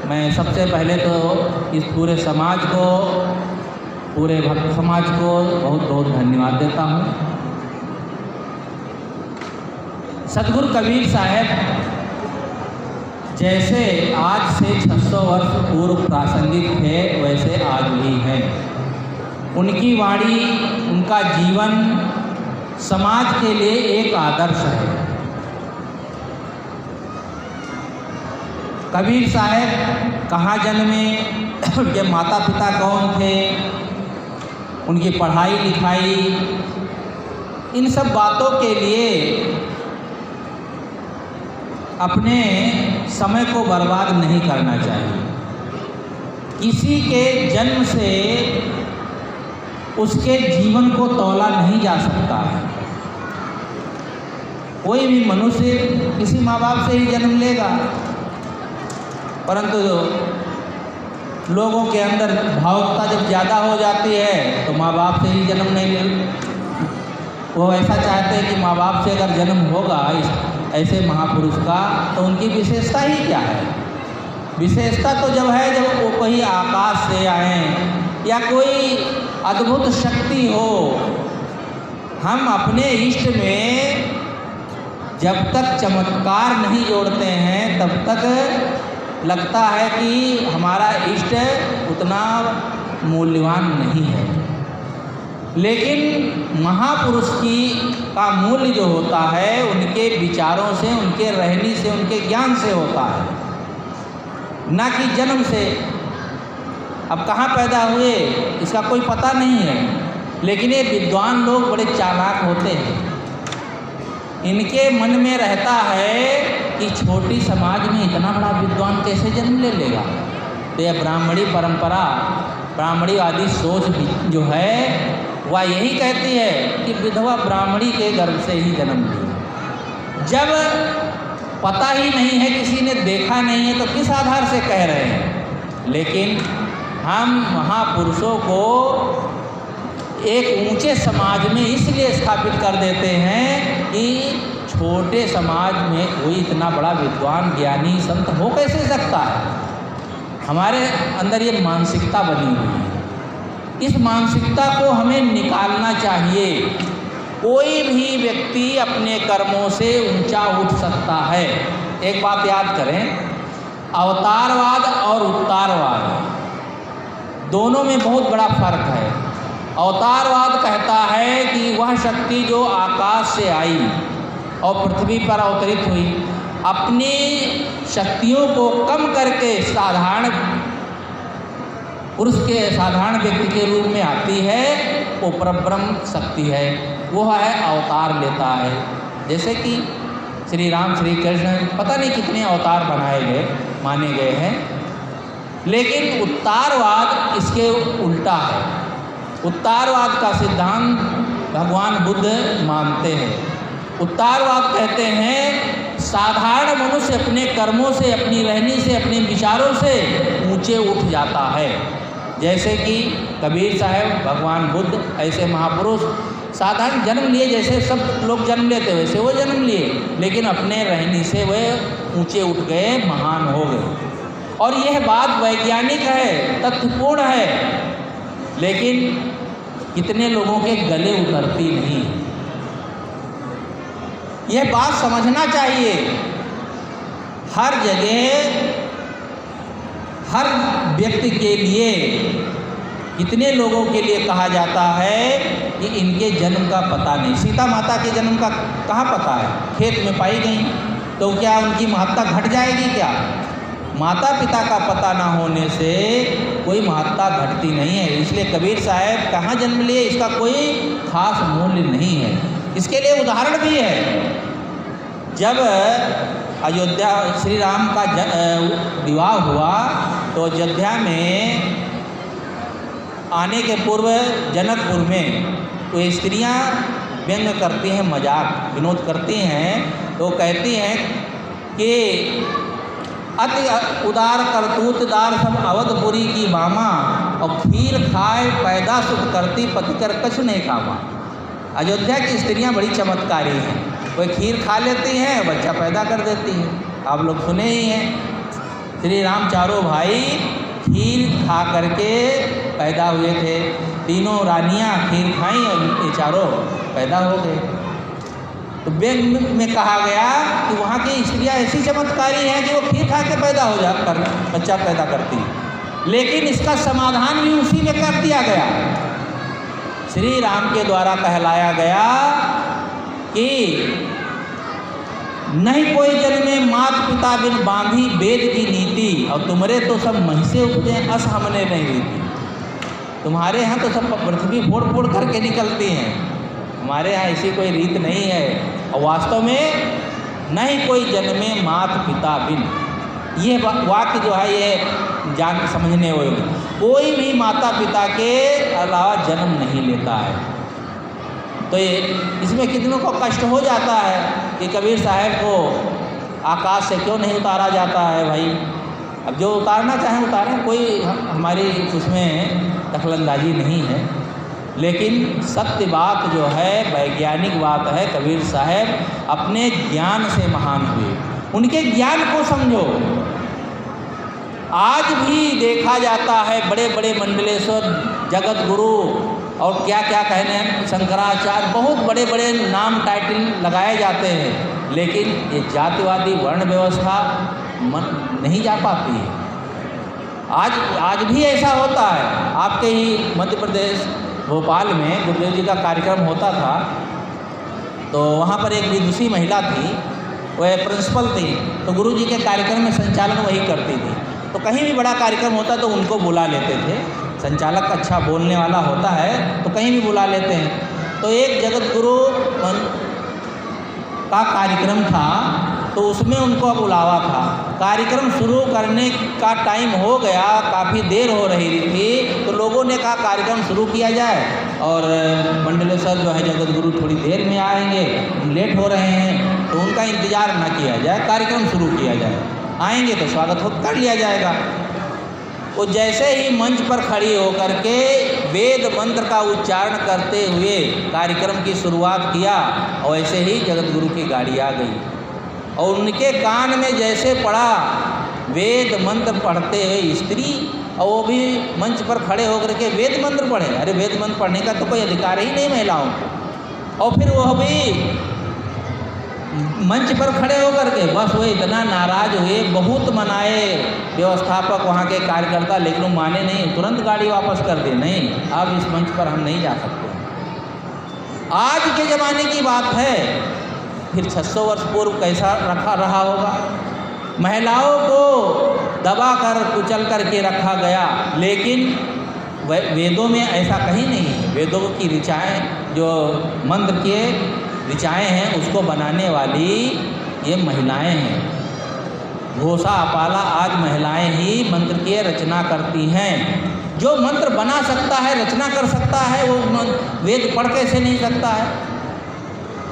मैं सबसे पहले तो इस पूरे समाज को, पूरे भक्त समाज को बहुत बहुत धन्यवाद देता हूँ। सतगुरु कबीर साहब जैसे आज से 600 वर्ष पूर्व प्रासंगिक थे वैसे आज भी हैं। उनकी वाणी, उनका जीवन समाज के लिए एक आदर्श है। कबीर साहब कहाँ जन्मे, उनके माता पिता कौन थे, उनकी पढ़ाई लिखाई, इन सब बातों के लिए अपने समय को बर्बाद नहीं करना चाहिए। किसी के जन्म से उसके जीवन को तौला नहीं जा सकता है। कोई भी मनुष्य किसी माँ बाप से ही जन्म लेगा, परंतु लोगों के अंदर भावुकता जब ज़्यादा हो जाती है तो माँ बाप से ही जन्म नहीं ले, वो ऐसा चाहते हैं कि माँ बाप से अगर जन्म होगा ऐसे महापुरुष का तो उनकी विशेषता ही क्या है। विशेषता तो जब है जब वो कोई आकाश से आए या कोई अद्भुत शक्ति हो। हम अपने इष्ट में जब तक चमत्कार नहीं जोड़ते हैं तब तक लगता है कि हमारा इष्ट उतना मूल्यवान नहीं है। लेकिन महापुरुष का मूल्य जो होता है उनके विचारों से, उनके रहनी से, उनके ज्ञान से होता है, ना कि जन्म से। अब कहाँ पैदा हुए इसका कोई पता नहीं है, लेकिन ये विद्वान लोग बड़े चालाक होते हैं। इनके मन में रहता है कि छोटी समाज में इतना बड़ा विद्वान कैसे जन्म ले लेगा। तो यह ब्राह्मणी परंपरा, ब्राह्मणीवादी सोच जो है वह यही कहती है कि विधवा ब्राह्मणी के गर्भ से ही जन्म लिया। जब पता ही नहीं है, किसी ने देखा नहीं है, तो किस आधार से कह रहे हैं। लेकिन हम महापुरुषों को एक ऊंचे समाज में इसलिए स्थापित कर देते हैं कि छोटे समाज में कोई इतना बड़ा विद्वान, ज्ञानी, संत हो कैसे सकता है। हमारे अंदर ये मानसिकता बनी हुई है। इस मानसिकता को हमें निकालना चाहिए। कोई भी व्यक्ति अपने कर्मों से ऊंचा उठ सकता है। एक बात याद करें, अवतारवाद और उत्तारवाद दोनों में बहुत बड़ा फर्क है। अवतारवाद कहता है कि वह शक्ति जो आकाश से आई और पृथ्वी पर अवतरित हुई, अपनी शक्तियों को कम करके साधारण पुरुष के, साधारण व्यक्ति के रूप में आती है, वो परब्रह्म शक्ति है, वो है अवतार लेता है। जैसे कि श्री राम, श्री कृष्ण पता नहीं कितने अवतार बनाए गए, माने गए हैं। लेकिन उत्तारवाद इसके उल्टा है। उत्तारवाद का सिद्धांत भगवान बुद्ध मानते हैं। उत्तारवाद कहते हैं साधारण मनुष्य अपने कर्मों से, अपनी रहनी से, अपने विचारों से ऊंचे उठ जाता है। जैसे कि कबीर साहब, भगवान बुद्ध, ऐसे महापुरुष साधारण जन्म लिए, जैसे सब लोग जन्म लेते वैसे वो जन्म लिए, लेकिन अपने रहनी से वे ऊंचे उठ गए, महान हो गए। और यह बात वैज्ञानिक है, तथ्यपूर्ण है, लेकिन कितने लोगों के गले उतरती नहीं। यह बात समझना चाहिए। हर जगह, हर व्यक्ति के लिए, कितने लोगों के लिए कहा जाता है कि इनके जन्म का पता नहीं। सीता माता के जन्म का कहाँ पता है? खेत में पाई गई, तो क्या उनकी महत्ता घट जाएगी क्या? माता पिता का पता ना होने से कोई महत्ता घटती नहीं है। इसलिए कबीर साहब कहाँ जन्म लिए इसका कोई खास मूल्य नहीं है। इसके लिए उदाहरण भी है। जब अयोध्या श्री राम का विवाह हुआ तो अयोध्या में आने के पूर्व जनकपुर में वो स्त्रियां व्यंग करती हैं, मजाक विनोद करती हैं, तो कहती हैं कि अति उदार करतूतदार सब अवधपुरी की मामा, और खीर खाए पैदा सुख करती पति कर कछु नहीं खामा। अयोध्या की स्त्रियां बड़ी चमत्कारी हैं। वो खीर खा लेती हैं, बच्चा पैदा कर देती हैं। आप लोग सुने ही हैं, श्री राम चारों भाई खीर खा करके पैदा हुए थे। तीनों रानियां खीर खाईं और ये चारों पैदा हो गए। तो वेद में कहा गया कि वहाँ की स्त्रियाँ ऐसी चमत्कारी हैं कि वो खीर खा के पैदा हो जाकर बच्चा पैदा करती। लेकिन इसका समाधान भी उसी में कर दिया गया। श्री राम के द्वारा कहलाया गया कि नहीं कोई जन्मे मात पिता बिन बांधी वेद की नीति, और तुम्हारे तो सब महिषे उपजे अस हमने नहीं रीति। तुम्हारे यहाँ तो सब पृथ्वी फोड़ फोड़ करके निकलती हैं, हमारे यहाँ ऐसी कोई रीत नहीं है। और वास्तव में नहीं कोई जन्मे मात पिता बिन, ये वाक्य जो है ये जान समझने योग्य। कोई भी माता पिता के अलावा जन्म नहीं लेता है। तो ये इसमें कितनों को कष्ट हो जाता है कि कबीर साहब को आकाश से क्यों नहीं उतारा जाता है भाई। अब जो उतारना चाहें उतारें, कोई हमारी उसमें दखलंदाजी नहीं है। लेकिन सत्य बात जो है, वैज्ञानिक बात है, कबीर साहब अपने ज्ञान से महान हुए। उनके ज्ञान को समझो। आज भी देखा जाता है बड़े बड़े मंडलेश्वर, जगत गुरु और क्या क्या कहने हैं, शंकराचार्य, बहुत बड़े बड़े नाम टाइटल लगाए जाते हैं। लेकिन ये जातिवादी वर्ण व्यवस्था मन नहीं जा पाती है। आज भी ऐसा होता है। आपके ही मध्य प्रदेश भोपाल में गुरुदेव जी का कार्यक्रम होता था, तो वहाँ पर एक विदुषी महिला थी, वह प्रिंसिपल थी। तो गुरु जी के कार्यक्रम में संचालन वही करती थी। तो कहीं भी बड़ा कार्यक्रम होता तो उनको बुला लेते थे। संचालक अच्छा बोलने वाला होता है तो कहीं भी बुला लेते हैं। तो एक जगत गुरु का कार्यक्रम था, तो उसमें उनको बुलावा था। कार्यक्रम शुरू करने का टाइम हो गया, काफ़ी देर हो रही थी, तो लोगों ने कहा कार्यक्रम शुरू किया जाए और मंडलेश्वर जो है जगत गुरु थोड़ी देर में आएंगे, लेट हो रहे हैं, तो उनका इंतज़ार ना किया जाए, कार्यक्रम शुरू किया जाए। आएंगे तो स्वागत हो कर लिया जाएगा। वो जैसे ही मंच पर खड़ी होकर के वेद मंत्र का उच्चारण करते हुए कार्यक्रम की शुरुआत किया, और वैसे ही जगत गुरु की गाड़ी आ गई और उनके कान में जैसे पड़ा वेद मंत्र पढ़ते हुए स्त्री, और वो भी मंच पर खड़े होकर के वेद मंत्र पढ़े। अरे वेद मंत्र पढ़ने का तो कोई अधिकार ही नहीं महिलाओं को। और फिर वह भी मंच पर खड़े होकर के बस वो इतना नाराज हुए, बहुत मनाए व्यवस्थापक वहाँ के कार्यकर्ता, लेकिन वो माने नहीं, तुरंत गाड़ी वापस कर दे। नहीं, अब इस मंच पर हम नहीं जा सकते। आज के ज़माने की बात है, फिर 600 वर्ष पूर्व कैसा रहा होगा। महिलाओं को दबा कर कुचल करके रखा गया, लेकिन वेदों में ऐसा कहीं नहीं है। वेदों की ऋचाएँ, जो मंत्र के ऋचाएँ हैं, उसको बनाने वाली ये महिलाएं हैं। घोषा अपाला आज महिलाएं ही मंत्र की रचना करती हैं। जो मंत्र बना सकता है, रचना कर सकता है, वो वेद पढ़ कैसे नहीं सकता है।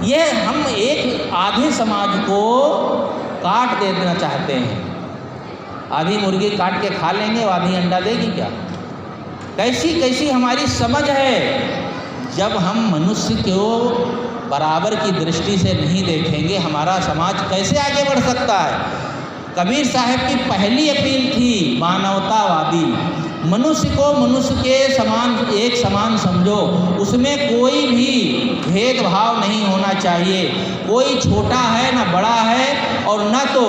ये हम एक आधे समाज को काट देना चाहते हैं। आधी मुर्गी काट के खा लेंगे, वो आधी अंडा देगी क्या? कैसी कैसी हमारी समझ है। जब हम मनुष्य को बराबर की दृष्टि से नहीं देखेंगे, हमारा समाज कैसे आगे बढ़ सकता है। कबीर साहब की पहली अपील थी मानवतावादी, मनुष्य को मनुष्य के समान, एक समान समझो, उसमें कोई भी भेदभाव नहीं होना चाहिए। कोई छोटा है ना बड़ा है, और न तो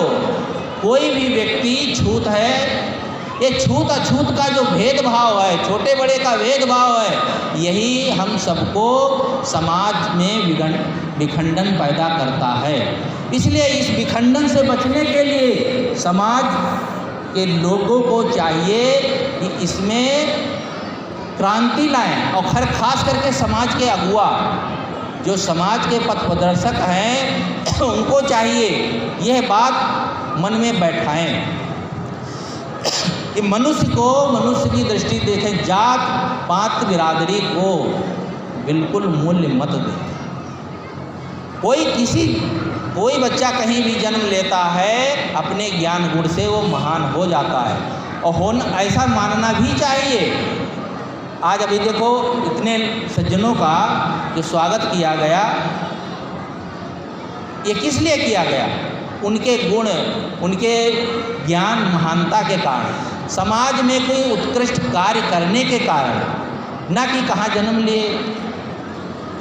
कोई भी व्यक्ति छूत है। ये छूत अछूत का जो भेदभाव है, छोटे बड़े का भेदभाव है, यही हम सबको समाज में विखंडन पैदा करता है। इसलिए इस विखंडन से बचने के लिए समाज के लोगों को चाहिए कि इसमें क्रांति लाएं, और खास करके समाज के अगुआ, जो समाज के पथ प्रदर्शक हैं, उनको चाहिए यह बात मन में बैठाएं कि मनुष्य को मनुष्य की दृष्टि देखें, जात पात बिरादरी को बिल्कुल मूल्य मत दें। कोई बच्चा कहीं भी जन्म लेता है, अपने ज्ञान गुण से वो महान हो जाता है, और ऐसा मानना भी चाहिए। आज अभी देखो इतने सज्जनों का जो स्वागत किया गया, ये किस लिए किया गया? उनके गुण, उनके ज्ञान महानता के कारण, समाज में कोई उत्कृष्ट कार्य करने के कारण, न कि कहाँ जन्म लिए,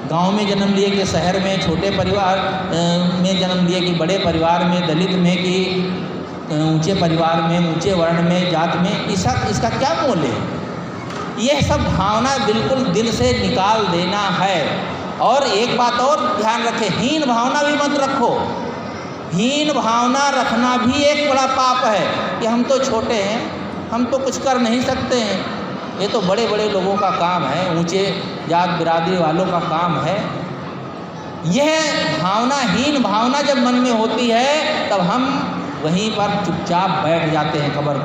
गांव में जन्म लिए कि शहर में, छोटे परिवार में जन्म लिए कि बड़े परिवार में, दलित में कि ऊंचे परिवार में, ऊंचे वर्ण में, जात में, इसका क्या मोल है? यह सब भावना बिल्कुल दिल से निकाल देना है। और एक बात और ध्यान रखें, हीन भावना भी मत रखो। हीन भावना रखना भी एक बड़ा पाप है कि हम तो छोटे हैं, हम तो कुछ कर नहीं सकते हैं, ये तो बड़े बड़े लोगों का काम है, ऊंचे जात बिरादरी वालों का काम है। यह भावना, हीन भावना जब मन में होती है तब हम वहीं पर चुपचाप बैठ जाते हैं कमर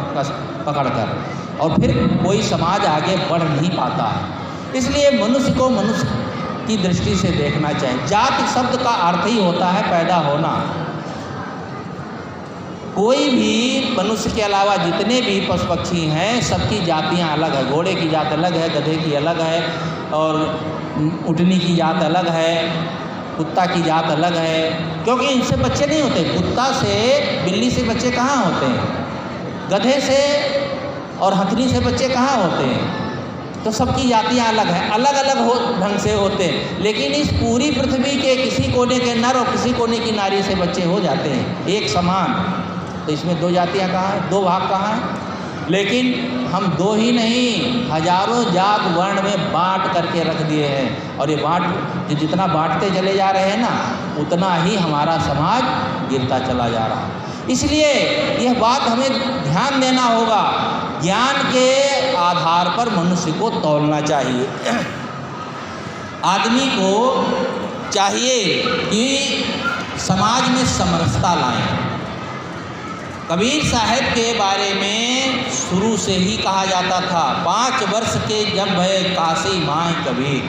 पकड़ कर, और फिर कोई समाज आगे बढ़ नहीं पाता है। इसलिए मनुष्य को मनुष्य की दृष्टि से देखना चाहिए। जात शब्द का अर्थ ही होता है पैदा होना। कोई भी मनुष्य के अलावा जितने भी पशु पक्षी हैं सबकी जातियां अलग है। घोड़े की जात अलग है, गधे की अलग है, और ऊँटनी की जात अलग है, कुत्ता की जात अलग है, क्योंकि इनसे बच्चे नहीं होते। कुत्ता से, बिल्ली से बच्चे कहाँ होते हैं? गधे से और हथनी से बच्चे कहाँ होते हैं? तो सबकी जातियां अलग हैं, अलग अलग ढंग से होते हैं। लेकिन इस पूरी पृथ्वी के किसी कोने के नर और किसी कोने की नारी से बच्चे हो जाते हैं एक समान। तो इसमें दो जातियां कहाँ हैं, दो भाग कहाँ हैं? लेकिन हम दो ही नहीं, हजारों जात वर्ण में बांट करके रख दिए हैं। और ये जितना बांटते चले जा रहे हैं ना, उतना ही हमारा समाज गिरता चला जा रहा है। इसलिए यह बात हमें ध्यान देना होगा। ज्ञान के आधार पर मनुष्य को तौलना चाहिए। आदमी को चाहिए कि समाज में समरसता लाएं। कबीर साहब के बारे में शुरू से ही कहा जाता था, 5 वर्ष के जब भय काशी माए कबीर।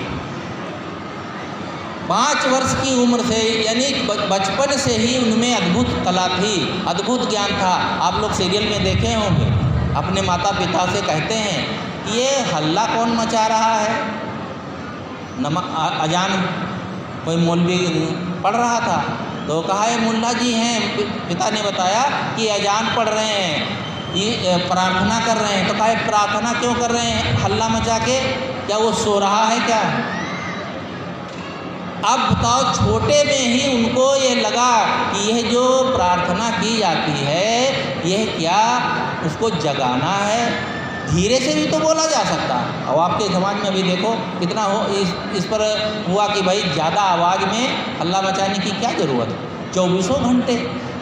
5 वर्ष की उम्र से, यानी बचपन से ही उनमें अद्भुत कला थी, अद्भुत ज्ञान था। आप लोग सीरियल में देखे होंगे, अपने माता पिता से कहते हैं ये हल्ला कौन मचा रहा है? अजान कोई मौलवी पढ़ रहा था, तो कहा ये मुल्ला जी हैं। पिता ने बताया कि अजान पढ़ रहे हैं, ये प्रार्थना कर रहे हैं। तो कहा प्रार्थना क्यों कर रहे हैं हल्ला मचा के? क्या वो सो रहा है क्या? अब बताओ, छोटे में ही उनको ये लगा कि यह जो प्रार्थना की जाती है यह क्या उसको जगाना है? धीरे से भी तो बोला जा सकता है। और आपके समाज में अभी देखो कितना इस पर हुआ कि भाई ज़्यादा आवाज़ में हल्ला मचाने की क्या ज़रूरत है? 24 घंटे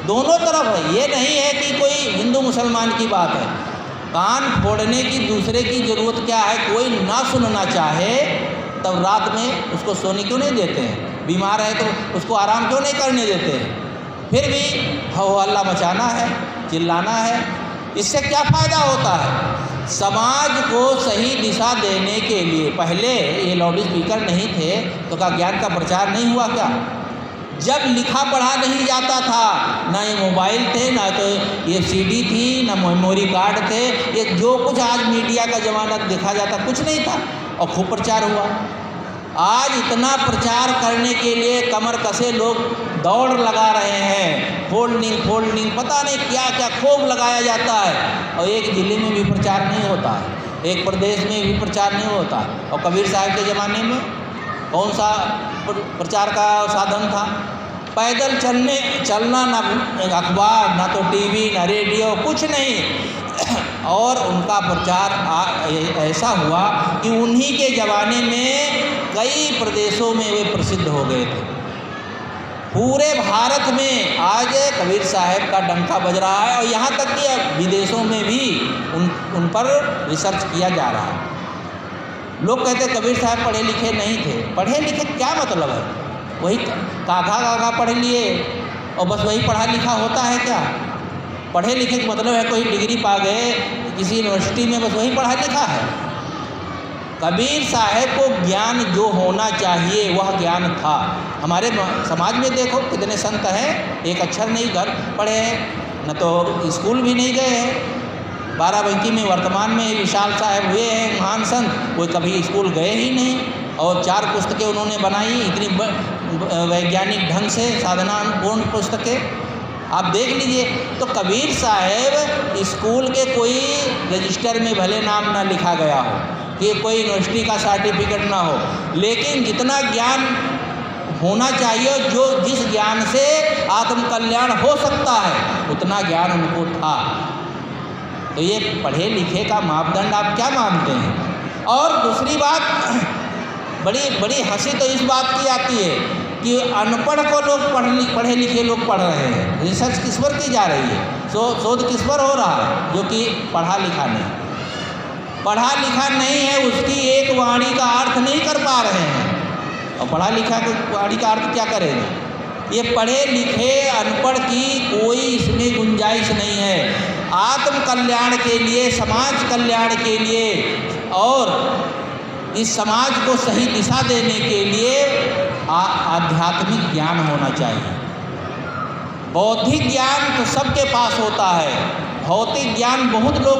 दोनों तरफ है। ये नहीं है कि कोई हिंदू मुसलमान की बात है। कान फोड़ने की दूसरे की ज़रूरत क्या है? कोई ना सुनना चाहे तब रात में उसको सोने क्यों नहीं देते हैं? बीमार है तो उसको आराम क्यों नहीं करने देते हैं? फिर भी हो हल्ला मचाना है, चिल्लाना है। इससे क्या फ़ायदा होता है? समाज को सही दिशा देने के लिए पहले ये लाउड स्पीकर नहीं थे तो क्या ज्ञान का प्रचार नहीं हुआ क्या? जब लिखा पढ़ा नहीं जाता था, ना ये मोबाइल थे, ना तो ये सीडी थी, ना मेमोरी कार्ड थे, ये जो कुछ आज मीडिया का ज़माना देखा जाता कुछ नहीं था, और खूब प्रचार हुआ। आज इतना प्रचार करने के लिए कमर कसे लोग दौड़ लगा रहे हैं, फोल्डिंग पता नहीं क्या क्या खूब लगाया जाता है, और एक ज़िले में भी प्रचार नहीं होता है, एक प्रदेश में भी प्रचार नहीं होता। और कबीर साहब के ज़माने में कौन सा प्रचार का साधन था? पैदल चलना, ना अखबार, ना तो टीवी, ना रेडियो, कुछ नहीं। और उनका प्रचार ऐसा हुआ कि उन्हीं के ज़माने में कई प्रदेशों में वे प्रसिद्ध हो गए थे। पूरे भारत में आज कबीर साहब का डंका बज रहा है, और यहाँ तक कि अब विदेशों में भी उन पर रिसर्च किया जा रहा है। लोग कहते कबीर साहब पढ़े लिखे नहीं थे। पढ़े लिखे क्या मतलब है? वही काका पढ़ लिए और बस वही पढ़ा लिखा होता है क्या? पढ़े लिखे का मतलब है कोई डिग्री पा गए किसी यूनिवर्सिटी में, बस वही पढ़ा लिखा है। कबीर साहब को ज्ञान जो होना चाहिए वह ज्ञान था। हमारे समाज में देखो कितने संत हैं, एक अक्षर नहीं घर पढ़े हैं, न तो स्कूल भी नहीं गए हैं। बाराबंकी में वर्तमान में विशाल साहब हुए हैं महान संत, वो कभी स्कूल गए ही नहीं, और 4 पुस्तकें उन्होंने बनाई इतनी वैज्ञानिक ढंग से, साधनापूर्ण पुस्तकें। आप देख लीजिए। तो कबीर साहब स्कूल के कोई रजिस्टर में भले नाम ना लिखा गया हो, कि कोई यूनिवर्सिटी का सर्टिफिकेट ना हो, लेकिन जितना ज्ञान होना चाहिए, जो जिस ज्ञान से आत्मकल्याण हो सकता है, उतना ज्ञान उनको था। तो ये पढ़े लिखे का मापदंड आप क्या मानते हैं? और दूसरी बात, बड़ी हंसी तो इस बात की आती है कि अनपढ़ को लोग पढ़े लिखे लोग पढ़ रहे हैं। रिसर्च किस पर की जा रही है, शोध किस पर हो रहा है? जो कि पढ़ा लिखा नहीं है, उसकी एक वाणी का अर्थ नहीं कर पा रहे हैं। और पढ़ा लिखा वाणी का अर्थ क्या करेंगे? ये पढ़े लिखे अनपढ़ की कोई इसमें गुंजाइश नहीं है। आत्म कल्याण के लिए, समाज कल्याण के लिए और इस समाज को सही दिशा देने के लिए आध्यात्मिक ज्ञान होना चाहिए। बौद्धिक ज्ञान तो सबके पास होता है, भौतिक ज्ञान बहुत लोग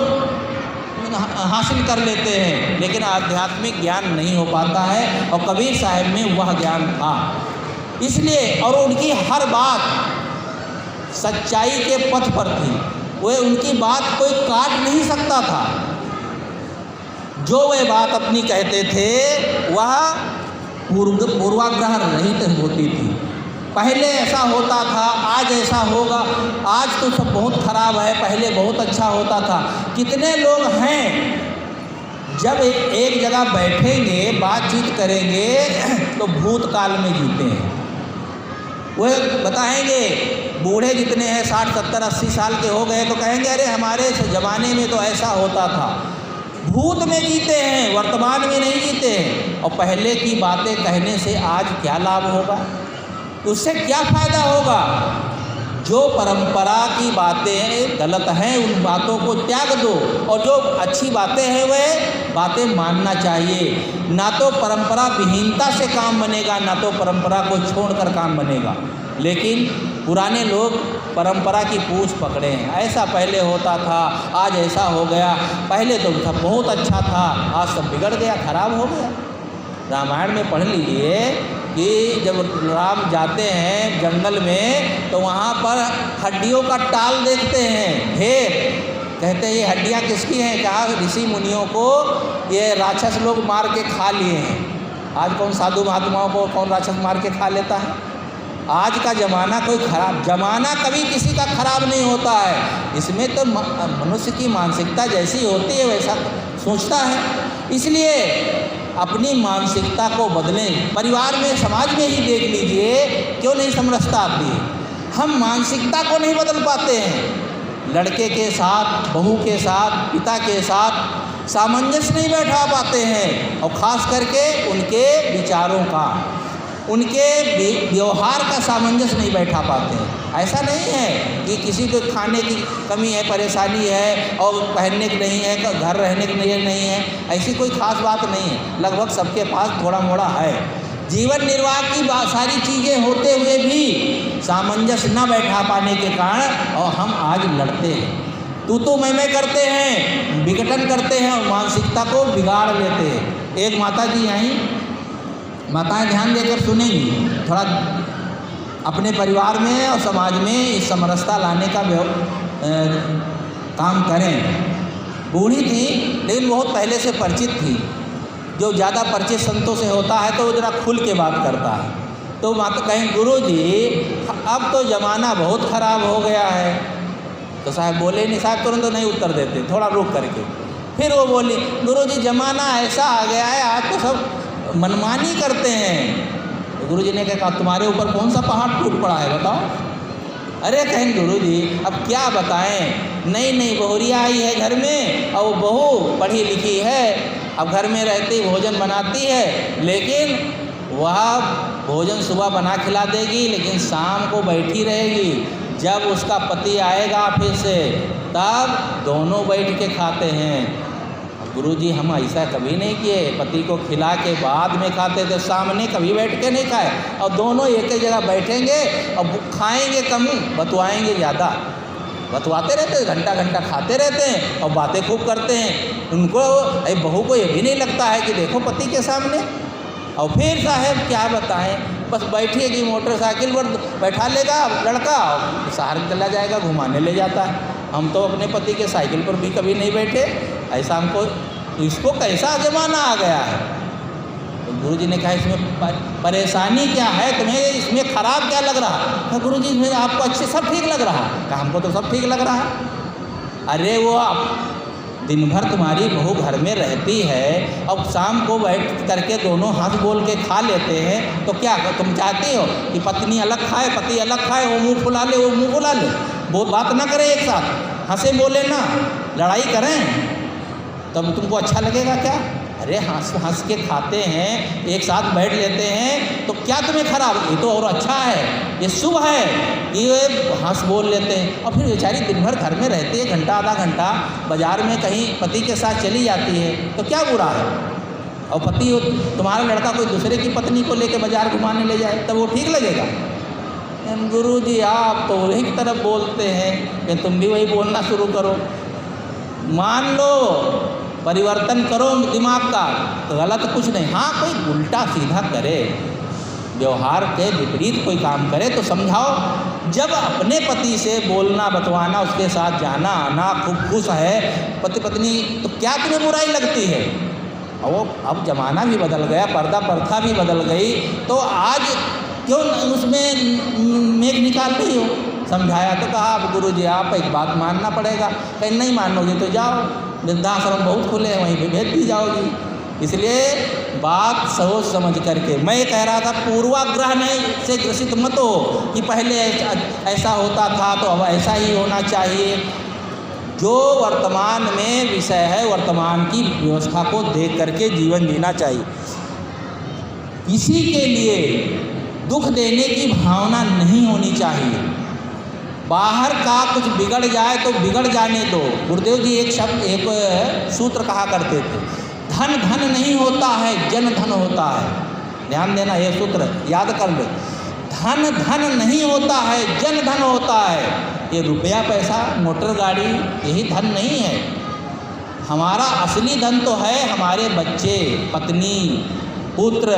हासिल कर लेते हैं, लेकिन आध्यात्मिक ज्ञान नहीं हो पाता है। और कबीर साहब में वह ज्ञान था, इसलिए और उनकी हर बात सच्चाई के पथ पर थी। वे उनकी बात कोई काट नहीं सकता था। जो वे बात अपनी कहते थे वह पूर्वाग्रह रहित होती थी। पहले ऐसा होता था, आज ऐसा होगा, आज तो सब बहुत खराब है, पहले बहुत अच्छा होता था। कितने लोग हैं जब एक जगह बैठेंगे, बातचीत करेंगे तो भूतकाल में जीते हैं। वो बताएंगे, बूढ़े जितने हैं 60, 70, 80 साल के हो गए तो कहेंगे अरे हमारे ज़माने में तो ऐसा होता था। भूत में जीते हैं, वर्तमान में नहीं जीते हैं। और पहले की बातें कहने से आज क्या लाभ होगा, उससे क्या फ़ायदा होगा? जो परंपरा की बातें गलत हैं उन बातों को त्याग दो, और जो अच्छी बातें हैं वह बातें मानना चाहिए। ना तो परंपरा विहीनता से काम बनेगा, ना तो परंपरा को छोड़कर काम बनेगा। लेकिन पुराने लोग परंपरा की पूछ पकड़े हैं, ऐसा पहले होता था, आज ऐसा हो गया, पहले तो सब बहुत अच्छा था, आज सब बिगड़ गया, खराब हो गया। रामायण में पढ़ लीजिए कि जब राम जाते हैं जंगल में तो वहाँ पर हड्डियों का टाल देखते हैं, ढेर। कहते हैं ये हड्डियाँ किसकी हैं? कहा ऋषि मुनियों को ये राक्षस लोग मार के खा लिए हैं। आज कौन साधु महात्माओं को कौन राक्षस मार के खा लेता है? आज का ज़माना कोई खराब ज़माना कभी किसी का खराब नहीं होता है। इसमें तो मनुष्य की मानसिकता जैसी होती है वैसा सोचता है। इसलिए अपनी मानसिकता को बदलें। परिवार में, समाज में ही देख लीजिए, क्यों नहीं समरसता आती है? हम मानसिकता को नहीं बदल पाते हैं। लड़के के साथ, बहू के साथ, पिता के साथ सामंजस्य नहीं बैठा पाते हैं, और ख़ास करके उनके विचारों का, उनके व्यवहार का सामंजस्य नहीं बैठा पाते हैं। ऐसा नहीं है कि किसी को खाने की कमी है, परेशानी है, और पहनने की नहीं है, घर रहने के लिए नहीं है, ऐसी कोई ख़ास बात नहीं है। लगभग सबके पास थोड़ा मोड़ा है। जीवन निर्वाह की सारी चीज़ें होते हुए भी सामंजस्य न बैठा पाने के कारण और हम आज लड़ते हैं, तू मैं करते हैं, विघटन करते हैं और मानसिकता को बिगाड़ लेते हैं। एक माता जी आई, माताएं ध्यान देकर सुनेंगी, थोड़ा अपने परिवार में और समाज में इस समरसता लाने का काम करें। बूढ़ी थी लेकिन बहुत पहले से परिचित थी। जो ज़्यादा परिचित संतों से होता है तो वो ज़रा खुल के बात करता है। तो माता कहें गुरुजी अब तो ज़माना बहुत ख़राब हो गया है। तो साहब बोले नहीं, साहब तुरंत तो नहीं उत्तर देते, थोड़ा रुक करके फिर वो बोली, गुरुजी ज़माना ऐसा आ गया है, आज तो सब मनमानी करते हैं। तो गुरुजी ने कहा तुम्हारे ऊपर कौन सा पहाड़ टूट पड़ा है बताओ। अरे कहें गुरुजी अब क्या बताएं, नई बहुरिया आई है घर में और वो बहू पढ़ी लिखी है, अब घर में रहती भोजन बनाती है, लेकिन वह भोजन सुबह बना खिला देगी लेकिन शाम को बैठी रहेगी। जब उसका पति आएगा फिर से तब दोनों बैठ के खाते हैं। गुरुजी हम ऐसा कभी नहीं किए, पति को खिला के बाद में खाते थे, सामने कभी बैठ के नहीं खाए। और दोनों एक ही जगह बैठेंगे और खाएंगे कम, बतवाएंगे ज़्यादा, बतवाते रहते हैं, घंटा घंटा खाते रहते हैं और बातें खूब करते हैं। उनको बहू को ये भी नहीं लगता है कि देखो पति के सामने। और फिर साहब क्या बताएं, बस बैठिएगी मोटरसाइकिल पर बैठा लेगा लड़का, शहर चला जाएगा, घुमाने ले जाता है। हम तो अपने पति के साइकिल पर भी कभी नहीं बैठे, ऐसा हमको, तो इसको कैसा ज़माना आ गया है। तो गुरुजी ने कहा इसमें परेशानी क्या है, तुम्हें इसमें ख़राब क्या लग रहा? कहा गुरुजी इसमें आपको अच्छे सब ठीक लग रहा। कहा हमको तो सब ठीक लग रहा है। अरे वो आप दिन भर तुम्हारी बहू घर में रहती है, अब शाम को बैठ करके दोनों हंस बोल के खा लेते हैं, तो क्या तुम चाहती हो कि पत्नी अलग खाए पति अलग खाए, वो मुँह फुला ले वो मुँह फुला ले, वो बात ना करें एक साथ, हंसे बोले ना, लड़ाई करें, तब तुमको अच्छा लगेगा क्या? अरे हंस हंस के खाते हैं, एक साथ बैठ लेते हैं, तो क्या तुम्हें खराब? ये तो और अच्छा है, ये शुभ है कि ये हंस बोल लेते हैं। और फिर बेचारी दिन भर घर में रहती है, घंटा आधा घंटा बाजार में कहीं पति के साथ चली जाती है, तो क्या बुरा है? और पति तुम्हारा लड़का कोई दूसरे की पत्नी को लेकर बाजार घुमाने ले जाए, तब वो ठीक लगेगा? गुरुजी आप तो वही की तरफ बोलते हैं कि तुम भी वही बोलना शुरू करो। मान लो परिवर्तन करो दिमाग का, तो गलत कुछ नहीं। हाँ कोई उल्टा सीधा करे, व्यवहार के विपरीत कोई काम करे तो समझाओ। जब अपने पति से बोलना बतवाना, उसके साथ जाना आना, खूब खुश है पति पत्नी, तो क्या तुम्हें बुराई लगती है? और अब ज़माना भी बदल गया, पर्दा प्रथा भी बदल गई, तो आज क्यों उसमें मेघ निकाल रही हो? समझाया तो कहा अब गुरुजी आप एक बात मानना पड़ेगा। कहीं नहीं मानोगे तो जाओ, वृद्धाश्रम बहुत खुले हैं, वहीं पे भेज दी जाओगी। इसलिए बात सोच समझ करके, मैं ये कह रहा था पूर्वाग्रह नहीं से ग्रसित मत हो कि पहले ऐसा होता था तो अब ऐसा ही होना चाहिए। जो वर्तमान में विषय है, वर्तमान की व्यवस्था को देख करके जीवन जीना चाहिए। किसी के लिए दुख देने की भावना नहीं होनी चाहिए। बाहर का कुछ बिगड़ जाए तो बिगड़ जाने दो। गुरुदेव जी एक सूत्र कहा करते थे, धन धन नहीं होता है, जन धन होता है। ध्यान देना, ये सूत्र याद कर लो। धन धन नहीं होता है, जन धन होता है। ये रुपया पैसा मोटर गाड़ी यही धन नहीं है। हमारा असली धन तो है हमारे बच्चे, पत्नी, पुत्र,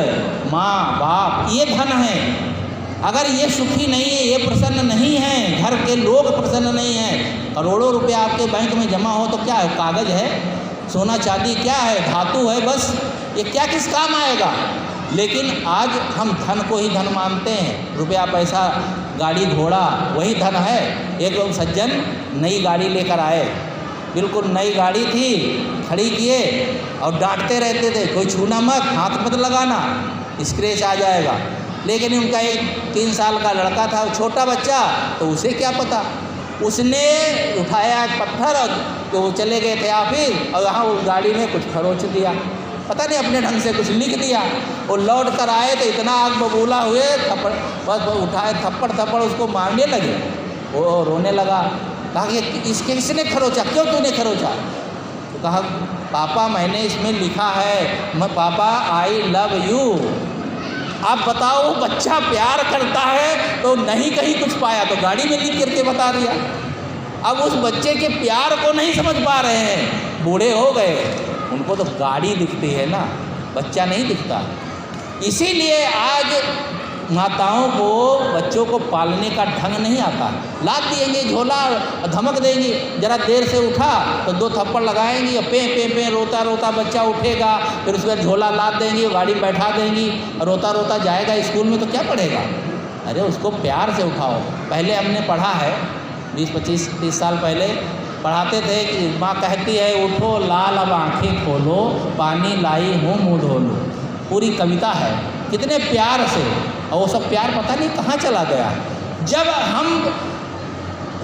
माँ बाप, ये धन है। अगर ये सुखी नहीं है, ये प्रसन्न नहीं है, घर के लोग प्रसन्न नहीं हैं, करोड़ों रुपया आपके बैंक में जमा हो तो क्या है? कागज़ है, सोना चांदी क्या है? धातु है, बस। ये क्या किस काम आएगा? लेकिन आज हम धन को ही धन मानते हैं। रुपया पैसा गाड़ी घोड़ा वही धन है। एक सज्जन नई गाड़ी लेकर आए, बिल्कुल नई गाड़ी थी, खड़ी किए और डांटते रहते थे, कोई छूना मत, हाथ मत लगाना, स्क्रैच आ जाएगा। लेकिन उनका एक 3 साल का लड़का था, छोटा बच्चा, तो उसे क्या पता, उसने उठाया एक पत्थर और तो वो चले गए थे ऑफिस, और वहाँ उस गाड़ी में कुछ खरोच दिया, पता नहीं अपने ढंग से कुछ लिख दिया। वो लौट कर आए तो इतना आग बबूला हुए, थप्पड़ बस उठाए, थप्पड़ उसको मारने लगे। वो रोने लगा, कहा कि इसके किसने खरोचा, क्यों तूने खरोचा? तो कहा पापा मैंने इसमें लिखा है, मैं पापा आई लव यू। आप बताओ, बच्चा प्यार करता है तो नहीं कहीं कुछ पाया तो गाड़ी में लिख करके बता दिया। अब उस बच्चे के प्यार को नहीं समझ पा रहे हैं, बूढ़े हो गए, उनको तो गाड़ी दिखती है ना, बच्चा नहीं दिखता। इसीलिए आज माताओं को बच्चों को पालने का ढंग नहीं आता। लाद देंगे झोला, धमक देंगी, जरा देर से उठा तो 2 थप्पड़ लगाएंगी, और पे पे पे रोता रोता बच्चा उठेगा, फिर उसके बाद झोला लाद देंगी, गाड़ी में बैठा देंगी, रोता रोता जाएगा स्कूल में तो क्या पढ़ेगा? अरे उसको प्यार से उठाओ। पहले हमने पढ़ा है, 20-25-30 साल पहले पढ़ाते थे कि माँ कहती है उठो लाल अब आँखें खोलो, पानी लाई हूँ मुँह धो लो। पूरी कविता है, कितने प्यार से, और वो सब प्यार पता नहीं कहाँ चला गया। जब हम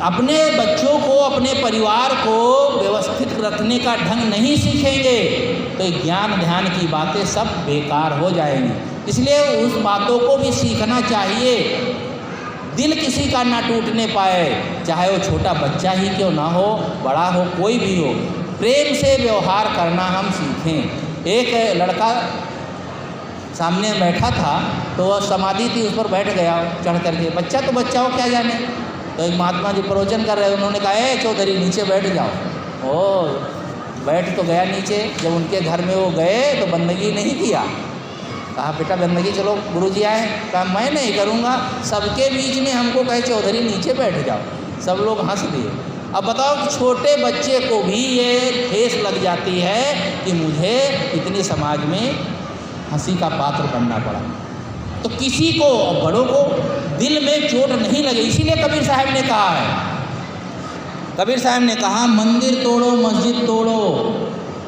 अपने बच्चों को, अपने परिवार को व्यवस्थित रखने का ढंग नहीं सीखेंगे तो ज्ञान ध्यान की बातें सब बेकार हो जाएंगी। इसलिए उस बातों को भी सीखना चाहिए। दिल किसी का ना टूटने पाए, चाहे वो छोटा बच्चा ही क्यों ना हो, बड़ा हो, कोई भी हो, प्रेम से व्यवहार करना हम सीखें। एक लड़का सामने बैठा था तो वह समाधि थी, उस पर बैठ गया चढ़ करके। बच्चा तो बच्चा हो, क्या जाने। तो एक महात्मा जी प्रवचन कर रहे, उन्होंने कहा ए चौधरी नीचे बैठ जाओ। ओ बैठ तो गया नीचे। जब उनके घर में वो गए तो बंदगी नहीं किया, कहा बेटा बंदगी चलो गुरुजी आए। कहा मैं नहीं करूँगा, सबके बीच में हमको कहे चौधरी नीचे बैठ जाओ। सब लोग हंस दिए। अब बताओ कि छोटे बच्चे को भी ये ठेस लग जाती है कि मुझे इतनी समाज में हंसी का पात्र बनना पड़ा। तो किसी को, बड़ों को दिल में चोट नहीं लगे। इसीलिए कबीर साहब ने कहा है, कबीर साहब ने कहा मंदिर तोड़ो मस्जिद तोड़ो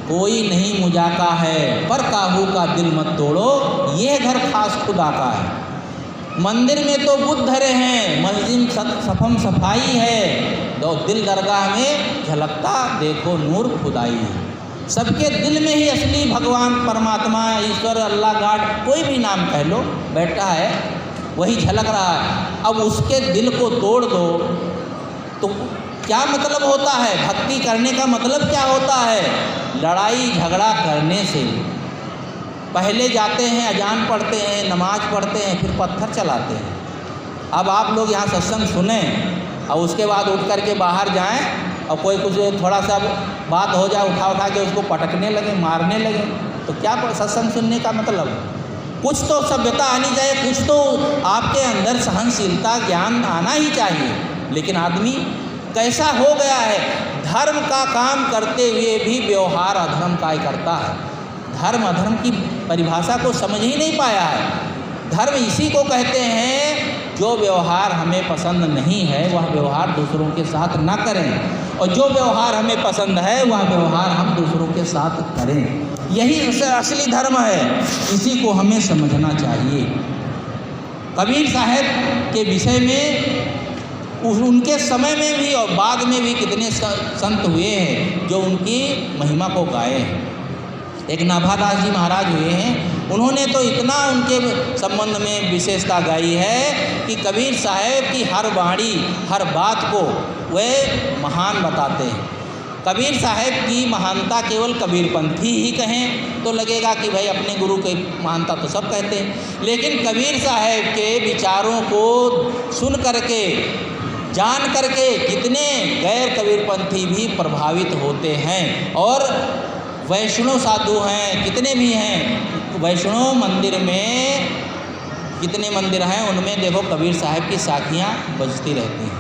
कोई नहीं मुजाका है, पर काहू का दिल मत तोड़ो ये घर खास खुदा का है। मंदिर में तो बुद्ध धरे हैं, मस्जिद सफम सफाई है, तो दिल दरगाह में झलकता देखो नूर खुदाई है। सबके दिल में ही असली भगवान परमात्मा ईश्वर अल्लाह गॉड कोई भी नाम कह लो बैठा है, वही झलक रहा है। अब उसके दिल को तोड़ दो तो क्या मतलब होता है? भक्ति करने का मतलब क्या होता है? लड़ाई झगड़ा करने से पहले जाते हैं, अजान पढ़ते हैं, नमाज पढ़ते हैं, फिर पत्थर चलाते हैं। अब आप लोग यहाँ सत्संग सुने और उसके बाद उठ करके बाहर जाएं और कोई कुछ थोड़ा सा बात हो जाए, उठा के उसको पटकने लगे, मारने लगे, तो क्या सत्संग सुनने का मतलब? कुछ तो सभ्यता आनी चाहिए, कुछ तो आपके अंदर सहनशीलता ज्ञान आना ही चाहिए। लेकिन आदमी कैसा हो गया है, धर्म का काम करते हुए भी व्यवहार अधर्म का ही करता है। धर्म अधर्म की परिभाषा को समझ ही नहीं पाया है। धर्म इसी को कहते हैं जो व्यवहार हमें पसंद नहीं है वह व्यवहार दूसरों के साथ ना करें, और जो व्यवहार हमें पसंद है वह व्यवहार हम दूसरों के साथ करें। यही असली धर्म है, इसी को हमें समझना चाहिए। कबीर साहब के विषय में उनके समय में भी और बाद में भी कितने संत हुए हैं जो उनकी महिमा को गाए हैं। एक नाभादास जी महाराज हुए हैं, उन्होंने तो इतना उनके संबंध में विशेषता गाई है कि कबीर साहब की हर वाणी हर बात को वे महान बताते हैं। कबीर साहब की महानता केवल कबीरपंथी ही कहें तो लगेगा कि भाई अपने गुरु की महानता तो सब कहते हैं, लेकिन कबीर साहब के विचारों को सुन करके जान करके कितने गैर कबीरपंथी भी प्रभावित होते हैं। और वैष्णव साधु हैं, कितने भी हैं, वैष्णव मंदिर में कितने मंदिर हैं, उनमें देखो कबीर साहब की साखियाँ बजती रहती हैं।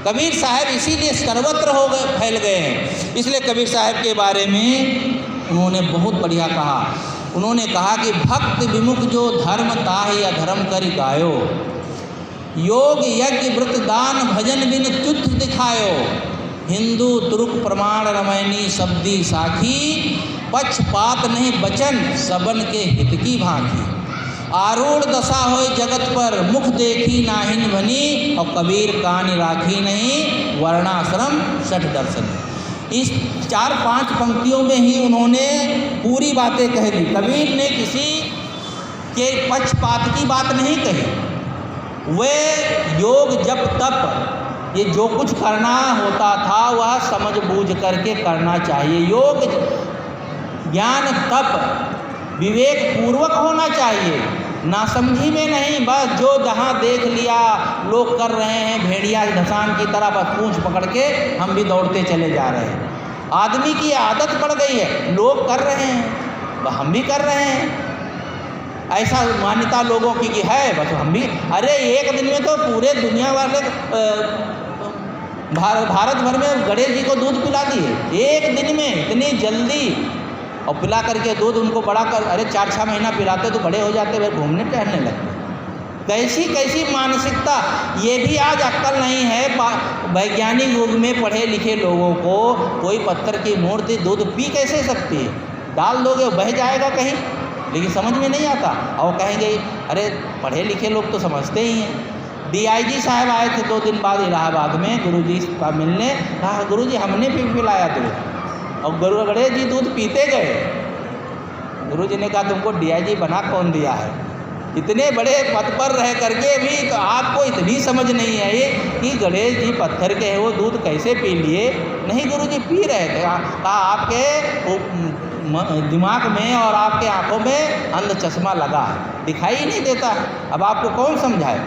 कबीर साहब इसीलिए सर्वत्र हो गए, फैल गए हैं। इसलिए कबीर साहब के बारे में उन्होंने बहुत बढ़िया कहा। उन्होंने कहा कि भक्त विमुख जो धर्म ताहि अधर्म कर गायो, योग यज्ञ व्रत दान भजन बिन तुच्छ दिखायो, हिंदू तुर्क प्रमाण रमैनी शब्दी साखी, पक्षपात नहीं बचन सबन के हित की भांति, आरूढ़ दशा होय जगत पर मुख देखी नाहिन बनी, और कबीर कान राखी नहीं वर्णाश्रम षठ दर्शन। इस 4-5 पंक्तियों में ही उन्होंने पूरी बातें कह दी। कबीर ने किसी के पक्षपात की बात नहीं कही। वे योग जप तप ये जो कुछ करना होता था वह समझ बूझ करके करना चाहिए। योग ज्ञान तप विवेक पूर्वक होना चाहिए, नासमझी में नहीं। बस जो जहाँ देख लिया लोग कर रहे हैं, भेड़िया धसान की तरह बस पूंछ पकड़ के हम भी दौड़ते चले जा रहे हैं। आदमी की आदत पड़ गई है, लोग कर रहे हैं हम भी कर रहे हैं, ऐसा मान्यता लोगों की है, बस हम भी। अरे एक दिन में तो पूरे दुनिया वाले भारत भर में गणेश जी को दूध पिला दिए एक दिन में, इतनी जल्दी। और पिला करके दूध उनको बड़ा कर, अरे 4-6 महीना पिलाते तो बड़े हो जाते, फिर घूमने टहलने लगते। कैसी कैसी मानसिकता, ये भी आज अक्ल नहीं है। वैज्ञानिक युग में पढ़े लिखे लोगों को कोई पत्थर की मूर्ति दूध पी कैसे सकती है? डाल दोगे बह जाएगा कहीं, लेकिन समझ में नहीं आता। और कहेंगे अरे पढ़े लिखे लोग तो समझते ही हैं। DIG साहब आए थे 2 दिन बाद इलाहाबाद में गुरुजी का मिलने, कहा गुरुजी हमने भी पिलाया दूध, और गणेश जी दूध पीते गए। गुरुजी ने कहा तुमको DIG बना कौन दिया है? इतने बड़े पद पर रह करके भी तो आपको इतनी समझ नहीं आई कि गणेश जी पत्थर के हैं, वो दूध कैसे पी लिए? नहीं गुरुजी पी रहे थे। कहा आपके दिमाग में और आपके आंखों में अंध चश्मा लगा है, दिखाई ही नहीं देता। अब आपको कौन समझाए?